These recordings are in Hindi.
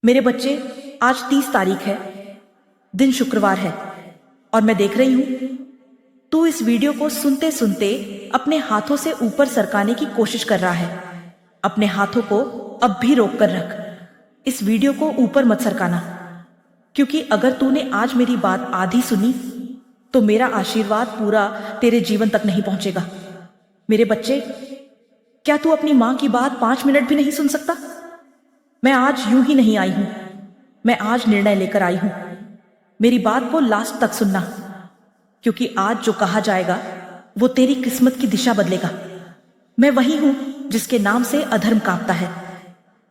मेरे बच्चे, आज 30 तारीख है, दिन शुक्रवार है और मैं देख रही हूं तू इस वीडियो को सुनते सुनते अपने हाथों से ऊपर सरकाने की कोशिश कर रहा है। अपने हाथों को अब भी रोक कर रख। इस वीडियो को ऊपर मत सरकाना, क्योंकि अगर तूने आज मेरी बात आधी सुनी तो मेरा आशीर्वाद पूरा तेरे जीवन तक नहीं पहुंचेगा। मेरे बच्चे, क्या तू अपनी मां की बात 5 मिनट भी नहीं सुन सकता? मैं आज यूं ही नहीं आई हूं, मैं आज निर्णय लेकर आई हूं। मेरी बात को लास्ट तक सुनना, क्योंकि आज जो कहा जाएगा वो तेरी किस्मत की दिशा बदलेगा। मैं वही हूं जिसके नाम से अधर्म कांपता है।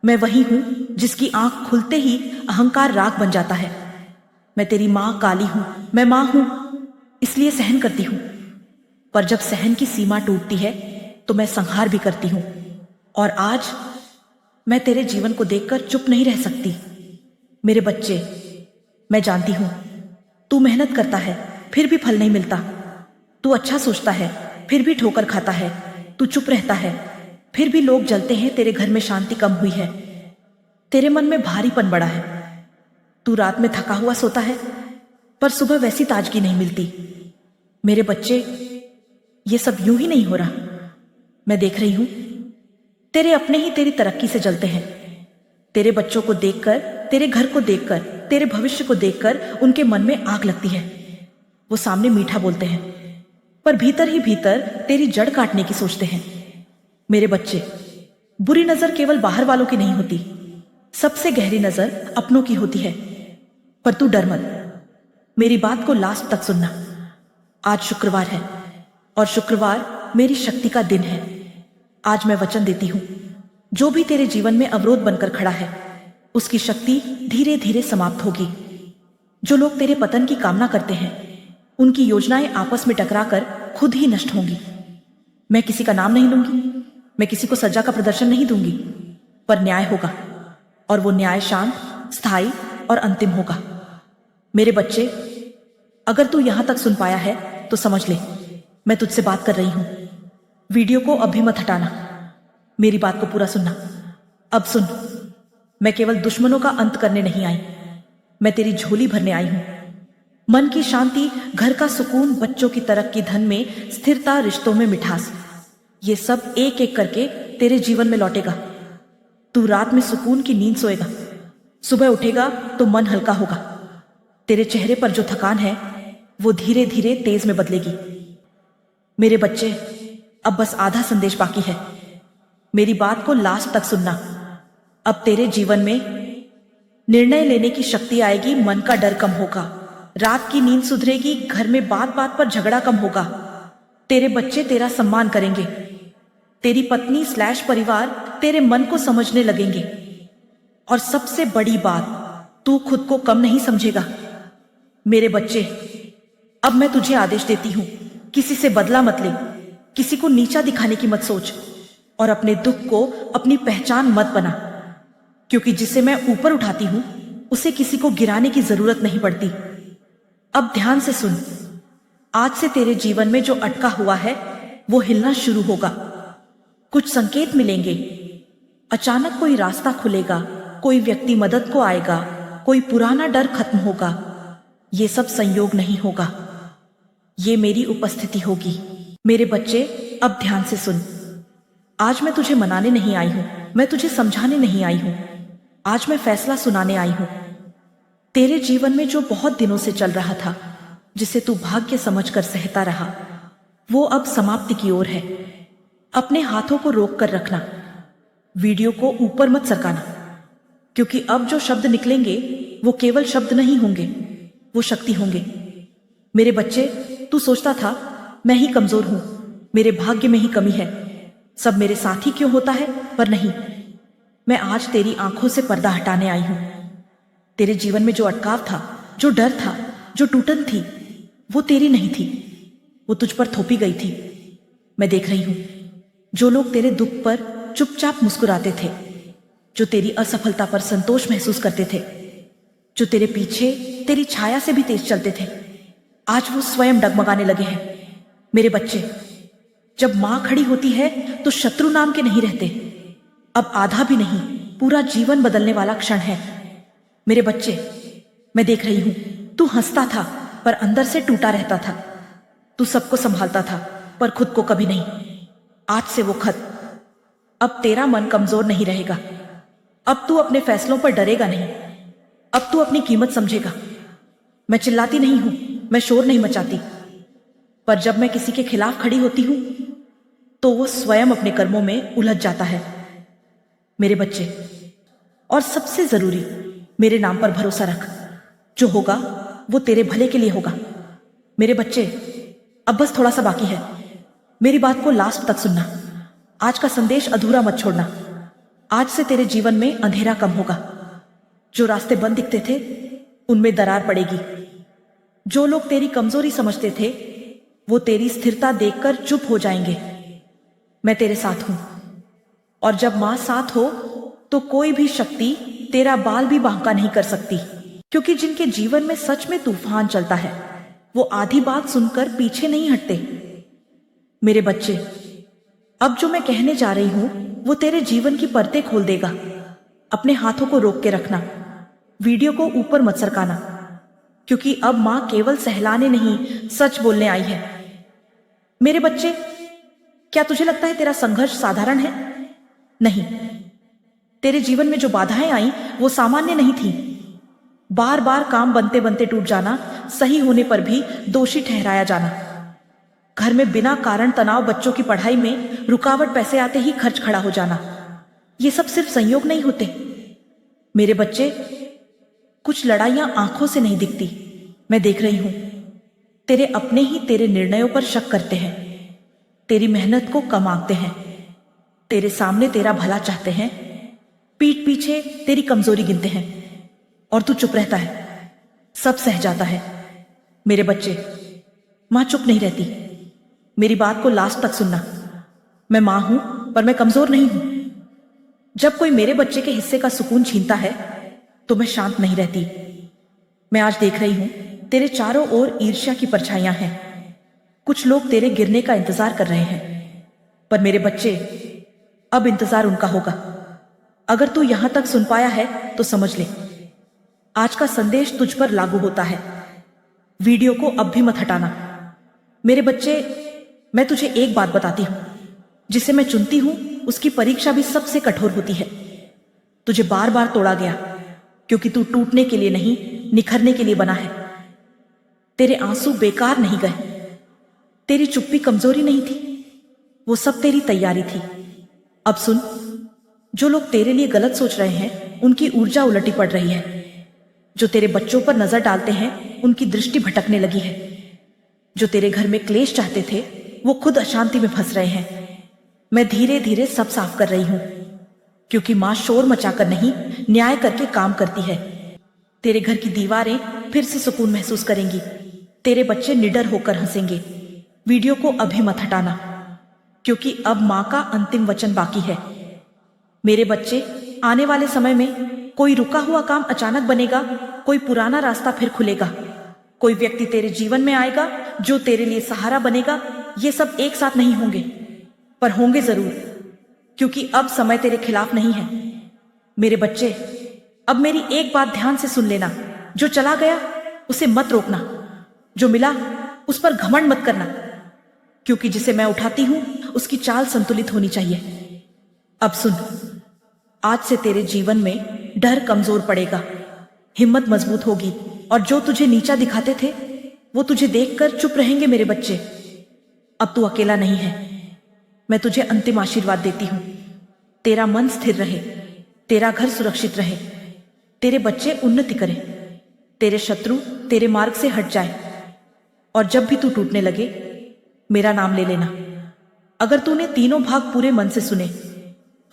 मैं वही हूं जिसकी आंख खुलते ही अहंकार राख बन जाता है। मैं तेरी मां काली हूं, मैं मां हूं, इसलिए सहन करती हूं। पर जब सहन की सीमा टूटती है तो मैं संहार भी करती हूं। और आज मैं तेरे जीवन को देखकर चुप नहीं रह सकती। मेरे बच्चे, मैं जानती हूं तू मेहनत करता है फिर भी फल नहीं मिलता। तू अच्छा सोचता है फिर भी ठोकर खाता है। तू चुप रहता है फिर भी लोग जलते हैं। तेरे घर में शांति कम हुई है, तेरे मन में भारीपन बढ़ा है। तू रात में थका हुआ सोता है पर सुबह वैसी ताजगी नहीं मिलती। मेरे बच्चे, ये सब यूं ही नहीं हो रहा। मैं देख रही हूं तेरे अपने ही तेरी तरक्की से जलते हैं। तेरे बच्चों को देखकर, तेरे घर को देखकर, तेरे भविष्य को देखकर उनके मन में आग लगती है। वो सामने मीठा बोलते हैं पर भीतर ही भीतर तेरी जड़ काटने की सोचते हैं। मेरे बच्चे, बुरी नजर केवल बाहर वालों की नहीं होती, सबसे गहरी नजर अपनों की होती है। पर तू डर मत, मेरी बात को लास्ट तक सुनना। आज शुक्रवार है और शुक्रवार मेरी शक्ति का दिन है। आज मैं वचन देती हूं, जो भी तेरे जीवन में अवरोध बनकर खड़ा है उसकी शक्ति धीरे धीरे समाप्त होगी। जो लोग तेरे पतन की कामना करते हैं उनकी योजनाएं आपस में टकराकर खुद ही नष्ट होंगी। मैं किसी का नाम नहीं लूंगी, मैं किसी को सजा का प्रदर्शन नहीं दूंगी, पर न्याय होगा और वो न्याय शांत, स्थायी और अंतिम होगा। मेरे बच्चे, अगर तू यहां तक सुन पाया है तो समझ ले, मैं तुझसे बात कर रही हूं। वीडियो को अभी मत हटाना, मेरी बात को पूरा सुनना। अब सुन, मैं केवल दुश्मनों का अंत करने नहीं आई, मैं तेरी झोली भरने आई हूं। मन की शांति, घर का सुकून, बच्चों की तरक्की, धन में स्थिरता, रिश्तों में मिठास, ये सब एक एक करके तेरे जीवन में लौटेगा। तू रात में सुकून की नींद सोएगा, सुबह उठेगा तो मन हल्का होगा। तेरे चेहरे पर जो थकान है वो धीरे धीरे तेज में बदलेगी। मेरे बच्चे, अब बस आधा संदेश बाकी है, मेरी बात को लास्ट तक सुनना। अब तेरे जीवन में निर्णय लेने की शक्ति आएगी, मन का डर कम होगा, रात की नींद सुधरेगी, घर में बात बात पर झगड़ा कम होगा। तेरे बच्चे तेरा सम्मान करेंगे, तेरी पत्नी / परिवार तेरे मन को समझने लगेंगे। और सबसे बड़ी बात, तू खुद को कम नहीं समझेगा। मेरे बच्चे, अब मैं तुझे आदेश देती हूं, किसी से बदला मत ले, किसी को नीचा दिखाने की मत सोच और अपने दुख को अपनी पहचान मत बना, क्योंकि जिसे मैं ऊपर उठाती हूं उसे किसी को गिराने की जरूरत नहीं पड़ती। अब ध्यान से सुन, आज से तेरे जीवन में जो अटका हुआ है वो हिलना शुरू होगा। कुछ संकेत मिलेंगे, अचानक कोई रास्ता खुलेगा, कोई व्यक्ति मदद को आएगा, कोई पुराना डर खत्म होगा। ये सब संयोग नहीं होगा, ये मेरी उपस्थिति होगी। मेरे बच्चे, अब ध्यान से सुन, आज मैं तुझे मनाने नहीं आई हूं, मैं तुझे समझाने नहीं आई हूं, आज मैं फैसला सुनाने आई हूं। तेरे जीवन में जो बहुत दिनों से चल रहा था, जिसे तू भाग्य समझकर सहता रहा, वो अब समाप्ति की ओर है। अपने हाथों को रोक कर रखना, वीडियो को ऊपर मत सरकाना, क्योंकि अब जो शब्द निकलेंगे वो केवल शब्द नहीं होंगे, वो शक्ति होंगे। मेरे बच्चे, तू सोचता था मैं ही कमजोर हूं, मेरे भाग्य में ही कमी है, सब मेरे साथ ही क्यों होता है, पर नहीं, मैं आज तेरी आंखों से पर्दा हटाने आई हूं। तेरे जीवन में जो अटकाव था, जो डर था, जो टूटन थी, वो तेरी नहीं थी, वो तुझ पर थोपी गई थी। मैं देख रही हूं, जो लोग तेरे दुख पर चुपचाप मुस्कुराते थे, जो तेरी असफलता पर संतोष महसूस करते थे, जो तेरे पीछे तेरी छाया से भी तेज चलते थे, आज वो स्वयं डगमगाने लगे हैं। मेरे बच्चे, जब मां खड़ी होती है तो शत्रु नाम के नहीं रहते। अब आधा भी नहीं, पूरा जीवन बदलने वाला क्षण है। मेरे बच्चे, मैं देख रही हूं, तू हंसता था पर अंदर से टूटा रहता था। तू सबको संभालता था पर खुद को कभी नहीं। आज से वो खत। अब तेरा मन कमजोर नहीं रहेगा। अब तू अपने फैसलों पर डरेगा नहीं। अब तू अपनी कीमत समझेगा। मैं चिल्लाती नहीं हूं, मैं शोर नहीं मचाती, पर जब मैं किसी के खिलाफ खड़ी होती हूं तो वो स्वयं अपने कर्मों में उलझ जाता है। मेरे बच्चे, और सबसे जरूरी, मेरे नाम पर भरोसा रख। जो होगा वो तेरे भले के लिए होगा। मेरे बच्चे, अब बस थोड़ा सा बाकी है। मेरी बात को लास्ट तक सुनना। आज का संदेश अधूरा मत छोड़ना। आज से तेरे जीवन में अंधेरा कम होगा। जो रास्ते बंद दिखते थे उनमें दरार पड़ेगी। जो लोग तेरी कमजोरी समझते थे वो तेरी स्थिरता देखकर चुप हो जाएंगे। मैं तेरे साथ हूं, और जब मां साथ हो तो कोई भी शक्ति तेरा बाल भी बांका नहीं कर सकती। क्योंकि जिनके जीवन में सच में तूफान चलता है वो आधी बात सुनकर पीछे नहीं हटते। मेरे बच्चे, अब जो मैं कहने जा रही हूं वो तेरे जीवन की परतें खोल देगा। अपने हाथों को रोक के रखना। वीडियो को ऊपर मत सरकाना, क्योंकि अब मां केवल सहलाने नहीं, सच बोलने आई है। मेरे बच्चे, क्या तुझे लगता है तेरा संघर्ष साधारण है? नहीं। तेरे जीवन में जो बाधाएं आई वो सामान्य नहीं थी। बार बार काम बनते बनते टूट जाना, सही होने पर भी दोषी ठहराया जाना, घर में बिना कारण तनाव, बच्चों की पढ़ाई में रुकावट, पैसे आते ही खर्च खड़ा हो जाना, ये सब सिर्फ संयोग नहीं होते। मेरे बच्चे, कुछ लड़ाइयां आंखों से नहीं दिखती। मैं देख रही हूं, तेरे अपने ही तेरे निर्णयों पर शक करते हैं, तेरी मेहनत को कम आंकते हैं, तेरे सामने तेरा भला चाहते हैं, पीठ पीछे तेरी कमजोरी गिनते हैं, और तू चुप रहता है, सब सह जाता है। मेरे बच्चे, मां चुप नहीं रहती। मेरी बात को लास्ट तक सुनना। मैं मां हूं पर मैं कमजोर नहीं हूं। जब कोई मेरे बच्चे के हिस्से का सुकून छीनता है तो मैं शांत नहीं रहती। मैं आज देख रही हूं, तेरे चारों ओर ईर्ष्या की परछाइयां हैं। कुछ लोग तेरे गिरने का इंतजार कर रहे हैं, पर मेरे बच्चे, अब इंतजार उनका होगा। अगर तू यहां तक सुन पाया है तो समझ ले, आज का संदेश तुझ पर लागू होता है। वीडियो को अब भी मत हटाना। मेरे बच्चे, मैं तुझे एक बात बताती हूं, जिसे मैं चुनती हूं उसकी परीक्षा भी सबसे कठोर होती है। तुझे बार बार तोड़ा गया क्योंकि तू टूटने के लिए नहीं, निखरने के लिए बना है। तेरे आंसू बेकार नहीं गए, तेरी चुप्पी कमजोरी नहीं थी, वो सब तेरी तैयारी थी। अब सुन, जो लोग तेरे लिए गलत सोच रहे हैं उनकी ऊर्जा उलटी पड़ रही है। जो तेरे बच्चों पर नजर डालते हैं उनकी दृष्टि भटकने लगी है। जो तेरे घर में क्लेश चाहते थे वो खुद अशांति में फंस रहे हैं। मैं धीरे धीरे सब साफ कर रही हूं, क्योंकि मां शोर मचाकर नहीं, न्याय करके काम करती है। तेरे घर की दीवारें फिर से सुकून महसूस करेंगी। तेरे बच्चे निडर होकर हंसेंगे। वीडियो को अभी मत हटाना, क्योंकि अब मां का अंतिम वचन बाकी है। मेरे बच्चे, आने वाले समय में कोई रुका हुआ काम अचानक बनेगा, कोई पुराना रास्ता फिर खुलेगा, कोई व्यक्ति तेरे जीवन में आएगा जो तेरे लिए सहारा बनेगा। ये सब एक साथ नहीं होंगे, पर होंगे जरूर, क्योंकि अब समय तेरे खिलाफ नहीं है। मेरे बच्चे, अब मेरी एक बात ध्यान से सुन लेना। जो चला गया उसे मत रोकना, जो मिला उस पर घमंड मत करना, क्योंकि जिसे मैं उठाती हूं उसकी चाल संतुलित होनी चाहिए। अब सुन, आज से तेरे जीवन में डर कमजोर पड़ेगा, हिम्मत मजबूत होगी, और जो तुझे नीचा दिखाते थे वो तुझे देखकर चुप रहेंगे। मेरे बच्चे, अब तू अकेला नहीं है। मैं तुझे अंतिम आशीर्वाद देती हूं। तेरा मन स्थिर रहे, तेरा घर सुरक्षित रहे, तेरे बच्चे उन्नति करें, तेरे शत्रु तेरे मार्ग से हट जाए, और जब भी तू टूटने लगे मेरा नाम ले लेना। अगर तूने तीनों भाग पूरे मन से सुने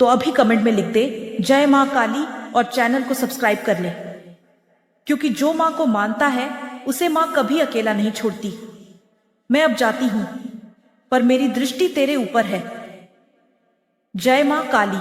तो अभी कमेंट में लिख दे जय मां काली, और चैनल को सब्सक्राइब कर ले, क्योंकि जो मां को मानता है उसे मां कभी अकेला नहीं छोड़ती। मैं अब जाती हूं, पर मेरी दृष्टि तेरे ऊपर है। जय मां काली।